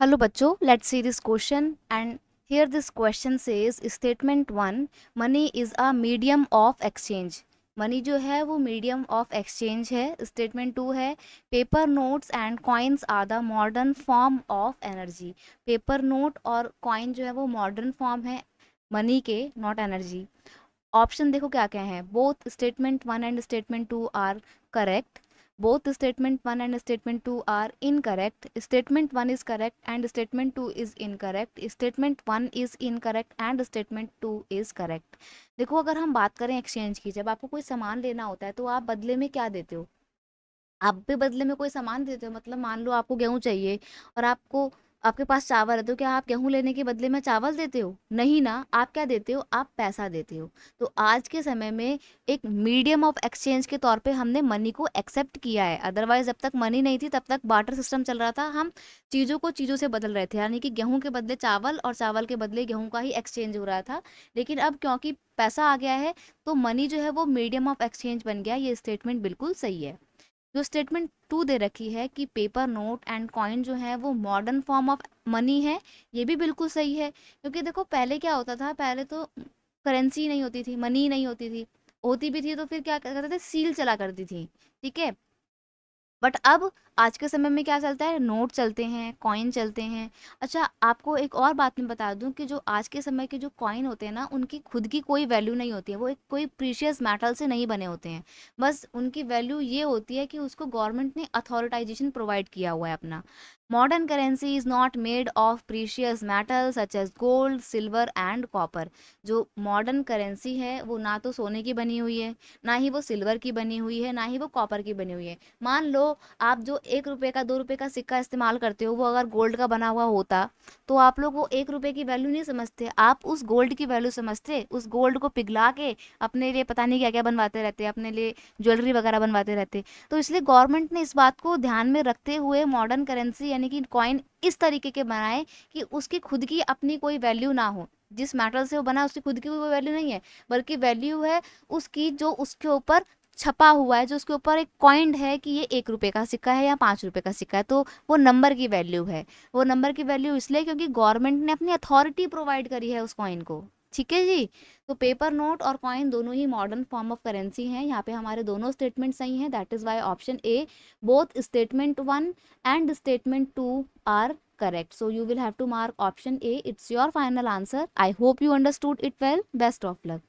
Hello बच्चों, let's see this question and here this question says statement 1, money is a medium of exchange. Money जो है वो medium of exchange है। Statement 2 है, paper notes and coins are the modern form of energy. Paper note और coin जो है वो modern form है मनी के, नॉट एनर्जी। ऑप्शन देखो क्या क्या है, both statement 1 and statement 2 are correct, both statement 1 and statement 2 are incorrect, statement 1 is correct and statement 2 is incorrect, statement 1 is incorrect and statement 2 is correct। देखो, अगर हम बात करें एक्सचेंज की, जब आपको कोई सामान लेना होता है तो आप बदले में क्या देते हो? आप भी बदले में कोई सामान देते हो। मतलब मान लो आपको गेहूं चाहिए और आपके पास चावल है, तो क्या आप गेहूं लेने के बदले में चावल देते हो? नहीं ना। आप क्या देते हो? आप पैसा देते हो। तो आज के समय में एक मीडियम ऑफ एक्सचेंज के तौर पे हमने मनी को एक्सेप्ट किया है। अदरवाइज जब तक मनी नहीं थी तब तक बार्टर सिस्टम चल रहा था, हम चीज़ों को चीज़ों से बदल रहे थे, यानी कि गेहूं के बदले चावल और चावल के बदले गेहूं का ही एक्सचेंज हो रहा था। लेकिन अब क्योंकि पैसा आ गया है तो मनी जो है वो मीडियम ऑफ एक्सचेंज बन गया। ये स्टेटमेंट बिल्कुल सही है। जो स्टेटमेंट 2 दे रखी है कि पेपर नोट एंड कॉइन जो है वो मॉडर्न फॉर्म ऑफ मनी है, ये भी बिल्कुल सही है। क्योंकि देखो, पहले क्या होता था, पहले तो करेंसी नहीं होती थी, मनी नहीं होती थी। होती भी थी तो फिर क्या करते थे, सील चला करती थी। ठीक है। बट अब आज के समय में क्या चलता है, नोट चलते हैं, कॉइन चलते हैं। अच्छा, आपको एक और बात मैं बता दूं कि जो आज के समय के जो कॉइन होते हैं ना, उनकी खुद की कोई वैल्यू नहीं होती है। वो एक कोई प्रीशियस मेटल से नहीं बने होते हैं। बस उनकी वैल्यू ये होती है कि उसको गवर्नमेंट ने अथॉरिटाइजेशन प्रोवाइड किया हुआ है अपना। Modern currency is not made of precious metal such as gold, silver and copper. जो मॉडर्न करेंसी है वो ना तो सोने की बनी हुई है, ना ही वो सिल्वर की बनी हुई है, ना ही वो कॉपर की बनी हुई है। मान लो आप जो 1 रुपए का 2 रुपए का सिक्का इस्तेमाल करते हो, वो अगर गोल्ड का बना हुआ होता तो आप लोग वो 1 रुपए की वैल्यू नहीं समझते, आप उस गोल्ड की वैल्यू समझते। उस गोल्ड को पिघला के अपने लिए पता नहीं क्या क्या बनवाते रहते, अपने लिए ज्वेलरी वगैरह बनवाते रहते। तो इसलिए गवर्नमेंट ने इस बात को ध्यान में रखते हुए मॉडर्न करेंसी यानी कि कॉइन इस तरीके के बनाए कि उसकी खुद की अपनी कोई वैल्यू ना हो। जिस मेटल से वो बना उसकी खुद की कोई वैल्यू नहीं है, बल्कि वैल्यू है उसकी जो उसके ऊपर छपा हुआ है, जो उसके ऊपर एक कॉइन्ड है कि ये 1 रुपए का सिक्का है या 5 रुपए का सिक्का है, तो वो नंबर की वैल्यू है। वो नंबर की वैल्यू इसलिए क्योंकि गवर्नमेंट ने अपनी अथॉरिटी प्रोवाइड करी है उस कॉइन को। ठीक है जी। तो पेपर नोट और कॉइन दोनों ही मॉडर्न फॉर्म ऑफ करेंसी हैं। यहाँ पे हमारे दोनों स्टेटमेंट सही हैं, that is why option A, both statement 1 and statement 2 are correct. So you will have to mark option A. It's your final answer. I hope you understood it well. Best of luck.